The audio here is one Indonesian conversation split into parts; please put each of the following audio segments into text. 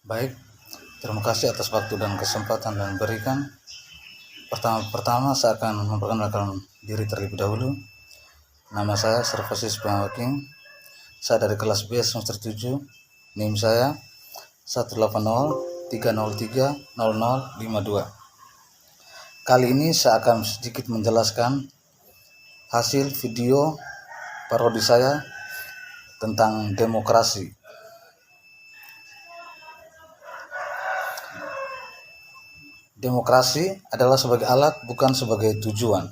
Baik, terima kasih atas waktu dan kesempatan yang diberikan. Pertama saya akan memperkenalkan diri terlebih dahulu. Nama saya Servasis Pengwaking. Saya dari kelas B semester 7. NIM saya 18030300052. Kali ini saya akan sedikit menjelaskan hasil video parodi saya tentang demokrasi. Demokrasi adalah sebagai alat, bukan sebagai tujuan.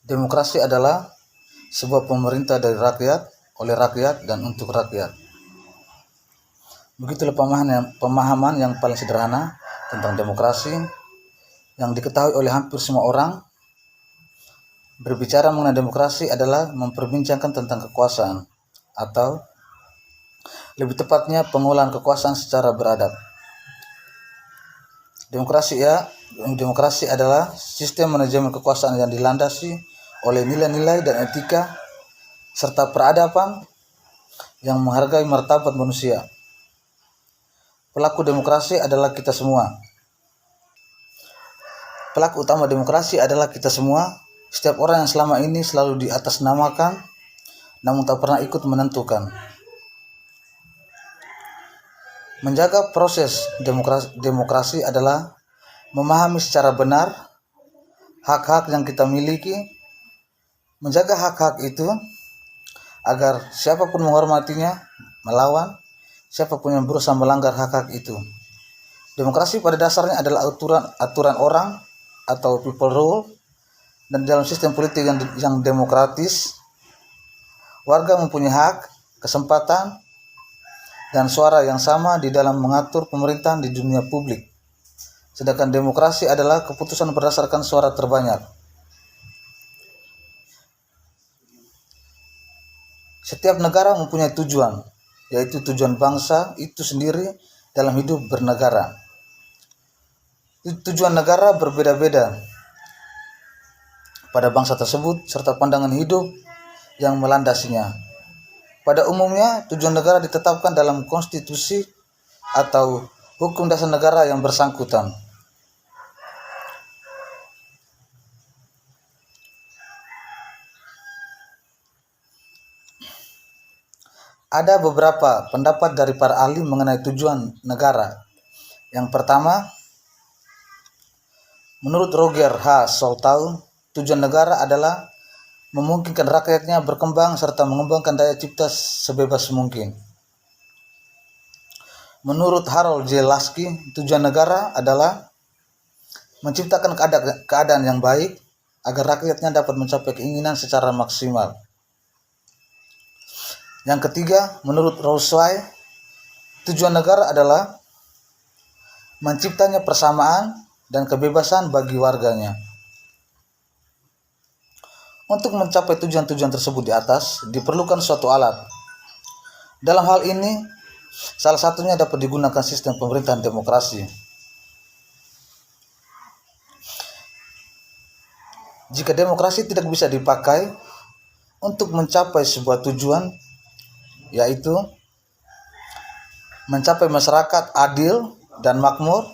Demokrasi adalah sebuah pemerintah dari rakyat, oleh rakyat, dan untuk rakyat. Begitulah pemahaman yang paling sederhana tentang demokrasi yang diketahui oleh hampir semua orang. Berbicara mengenai demokrasi adalah memperbincangkan tentang kekuasaan, atau lebih tepatnya pengolahan kekuasaan secara beradab. Demokrasi adalah sistem manajemen kekuasaan yang dilandasi oleh nilai-nilai dan etika serta peradaban yang menghargai martabat manusia. Pelaku demokrasi adalah kita semua. Pelaku utama demokrasi adalah kita semua. Setiap orang yang selama ini selalu diatasnamakan, namun tak pernah ikut menentukan. Menjaga proses demokrasi adalah memahami secara benar hak-hak yang kita miliki, menjaga hak-hak itu agar siapapun menghormatinya, melawan siapapun yang berusaha melanggar hak-hak itu. Demokrasi pada dasarnya adalah aturan orang atau people rule, dan dalam sistem politik yang demokratis, warga mempunyai hak, kesempatan, dan suara yang sama di dalam mengatur pemerintahan di dunia publik. Sedangkan demokrasi adalah keputusan berdasarkan suara terbanyak. Setiap negara mempunyai tujuan, yaitu tujuan bangsa itu sendiri dalam hidup bernegara. Tujuan negara berbeda-beda pada bangsa tersebut serta pandangan hidup yang melandasinya. Pada umumnya, tujuan negara ditetapkan dalam konstitusi atau hukum dasar negara yang bersangkutan. Ada beberapa pendapat dari para ahli mengenai tujuan negara. Yang pertama, menurut Roger H. Soltau, tujuan negara adalah memungkinkan rakyatnya berkembang serta mengembangkan daya cipta sebebas mungkin. Menurut Harold J. Lasky, tujuan negara adalah menciptakan keadaan yang baik agar rakyatnya dapat mencapai keinginan secara maksimal. Yang ketiga, menurut Rousseau, tujuan negara adalah menciptanya persamaan dan kebebasan bagi warganya. Untuk mencapai tujuan-tujuan tersebut di atas, diperlukan suatu alat. Dalam hal ini, salah satunya dapat digunakan sistem pemerintahan demokrasi. Jika demokrasi tidak bisa dipakai untuk mencapai sebuah tujuan, yaitu mencapai masyarakat adil dan makmur,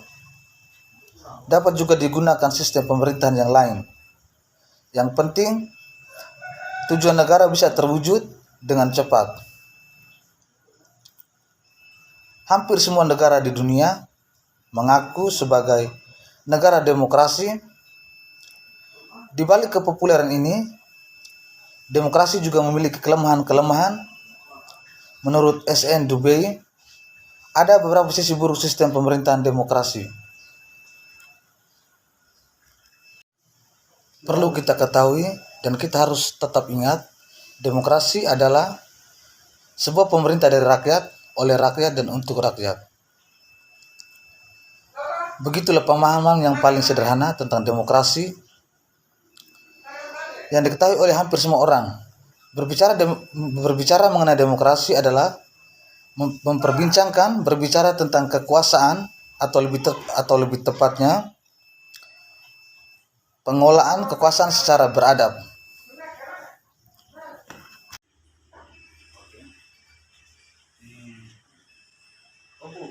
dapat juga digunakan sistem pemerintahan yang lain. Yang penting, tujuan negara bisa terwujud dengan cepat. Hampir semua negara di dunia mengaku sebagai negara demokrasi. Di balik kepopuleran ini, demokrasi juga memiliki kelemahan-kelemahan. Menurut S.N. Dubey, ada beberapa sisi buruk sistem pemerintahan demokrasi. Perlu kita ketahui dan kita harus tetap ingat, demokrasi adalah sebuah pemerintah dari rakyat, oleh rakyat, dan untuk rakyat. Begitulah pemahaman yang paling sederhana tentang demokrasi yang diketahui oleh hampir semua orang. Berbicara mengenai demokrasi adalah berbicara tentang kekuasaan atau lebih tepatnya pengolahan kekuasaan secara beradab.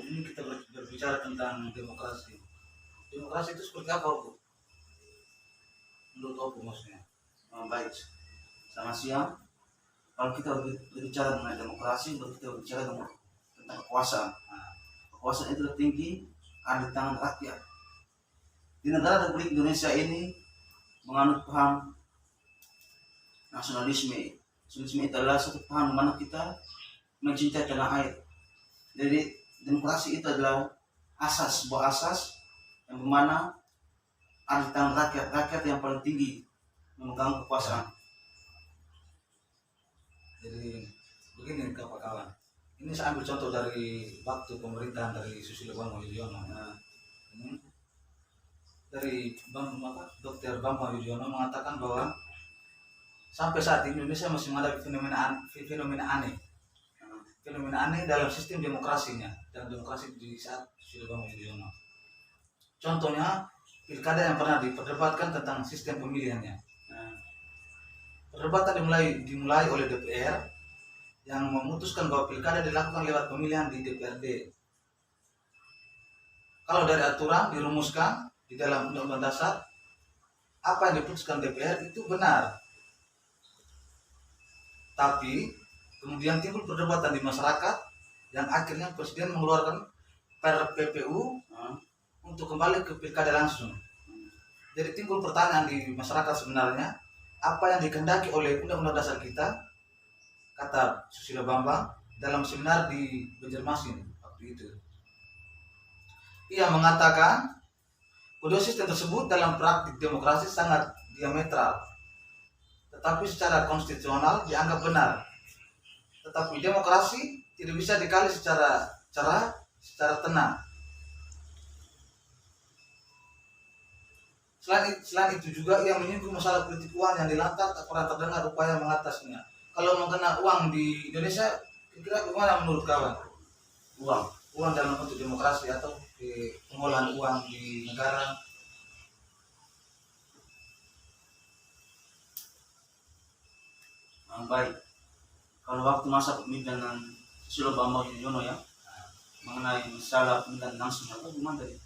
ini kita berbicara tentang demokrasi. Demokrasi itu seperti apa, Bu? Menurut Opo maksudnya? Baik, selamat siang. Kalau kita berbicara mengenai demokrasi, kita berbicara tentang kekuasaan. Kekuasaan itu tertinggi ada di tangan rakyat. Di negara Republik Indonesia ini menganut paham nasionalisme. Nasionalisme itu adalah satu paham di mana kita mencintai tanah air. Jadi demokrasi itu adalah sebuah asas yang mana ada di tangan rakyat yang paling tinggi memegang kekuasaan. Jadi begini kawan-kawan, ini saya ambil contoh dari waktu pemerintahan dari Susilo Bambang Yudhoyono. Ini dari Dr. Bambang Yudhoyono mengatakan bahwa sampai saat ini Indonesia masih menghadapi fenomena aneh. Fenomena aneh dalam sistem demokrasinya, dalam demokrasi di saat Susilo Bambang Yudhoyono. Contohnya pilkada yang pernah diperdebatkan tentang sistem pemilihannya. Perdebatan dimulai oleh DPR yang memutuskan bahwa pilkada dilakukan lewat pemilihan di DPRD. Kalau dari aturan dirumuskan di dalam Undang-Undang Dasar, apa yang diputuskan DPR itu benar. Tapi kemudian timbul perdebatan di masyarakat yang akhirnya Presiden mengeluarkan PPU untuk kembali ke pilkada langsung. Jadi timbul pertanyaan di masyarakat sebenarnya, apa yang dikehendaki oleh Undang-Undang Dasar kita, kata Susilo Bambang dalam seminar di Banjarmasin waktu itu. Ia mengatakan kedua sistem tersebut dalam praktik demokrasi sangat diametral, tetapi secara konstitusional dianggap benar. Tetapi demokrasi tidak bisa dikali secara tenang. Selain itu juga ia menyinggung masalah politik uang yang dilantar tak pernah terdengar upaya mengatasinya. Kalau mengenai uang di Indonesia, kira-kira bagaimana menurut kawan? Uang dalam bentuk demokrasi atau pengolahan uang di negara? Baik, kalau waktu masa kepemimpinan Susilo Bambang Yudhoyono ya, mengenai masalah pemilihan langsung atau gimana tadi?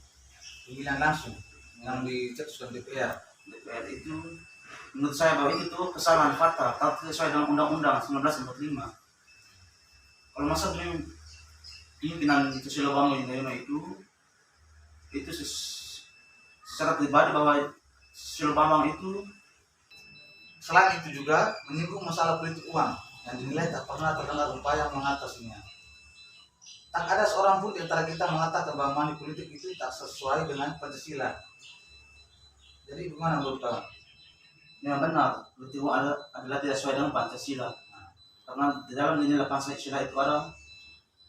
Pemilihan langsung yang dicetuskan DPR itu menurut saya bahwa itu tuh kesalahan fatal kalau tidak sesuai dengan Undang-Undang 1945. Kalau masa pemimpinan Susilo Bambang Yudhoyono itu secara pribadi bahwa Susilo Bambang itu selain itu juga menyinggung masalah politik uang yang dinilai tak pernah terdengar upaya mengatasinya. Tak ada seorang pun di antara kita mengatakan bahwa money politik itu tak sesuai dengan Pancasila. Jadi bagaimana menurut kawan? yang benar, politik uang adalah tidak sesuai dengan Pancasila. Karena di dalam nilai Pancasila itu ada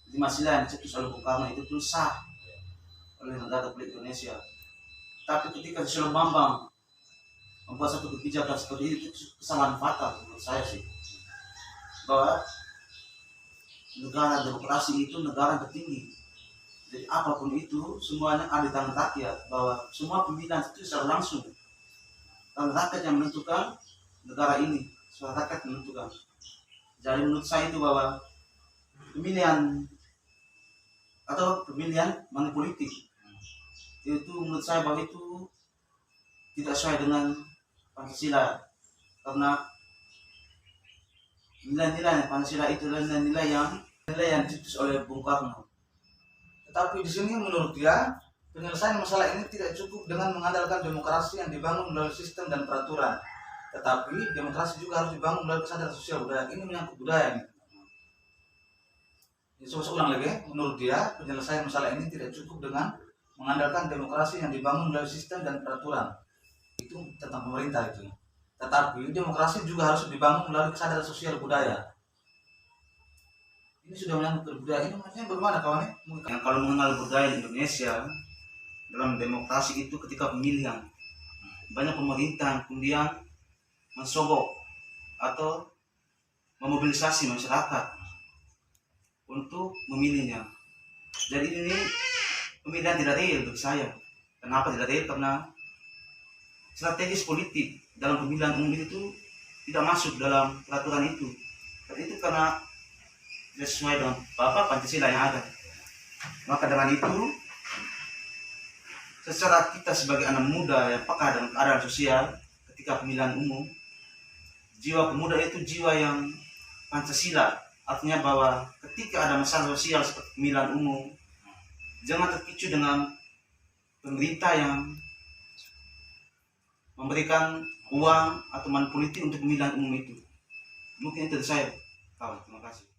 5 sila yang dicetus oleh Bung Karno, itu sah oleh negara Republik Indonesia. Tapi ketika Susilo Bambang membuat satu kebijakan seperti itu kesalahan fatal menurut saya sih, bahwa negara demokrasi itu negara yang tertinggi. Jadi apapun itu semuanya ada di tangan rakyat, bahwa semua pemilihan itu secara langsung dan rakyat yang menentukan negara ini, suara rakyat menentukan. Jadi menurut saya itu bahwa pemilihan money politik itu menurut saya bahwa itu tidak sesuai dengan Pancasila, karena nilai-nilai Pancasila itu adalah nilai yang dicetus oleh Bung Karno. Tetapi di sini menurut dia penyelesaian masalah ini tidak cukup dengan mengandalkan demokrasi yang dibangun melalui sistem dan peraturan, tetapi demokrasi juga harus dibangun melalui kesadaran sosial budaya. Ini menyangkut budaya ini. Saya ulang lagi, menurut dia penyelesaian masalah ini tidak cukup dengan mengandalkan demokrasi yang dibangun melalui sistem dan peraturan. Itu tentang pemerintah itu. Tetapi demokrasi juga harus dibangun melalui kesadaran sosial budaya. Ini sudah menyangkut budaya. Ini maksudnya bagaimana kawan? Yang kalau mengenal budaya di Indonesia dalam demokrasi itu ketika pemilihan banyak pemerintah kemudian mensogok atau memobilisasi masyarakat untuk memilihnya. Jadi ini pemilihan tidak real untuk saya. Kenapa tidak real? Karena strategis politik dalam pemilihan umum itu tidak masuk dalam peraturan itu. Dan itu karena tidak sesuai dengan Pancasila yang ada. Maka dengan itu, secara kita sebagai anak muda yang peka dengan keadaan sosial ketika pemilihan umum, jiwa pemuda itu jiwa yang Pancasila. Artinya bahwa ketika ada masalah sosial seperti pemilihan umum, jangan terpicu dengan pemerintah yang memberikan uang atau money politik untuk pemilihan umum itu. Mungkin itu dari saya. Kawan, terima kasih.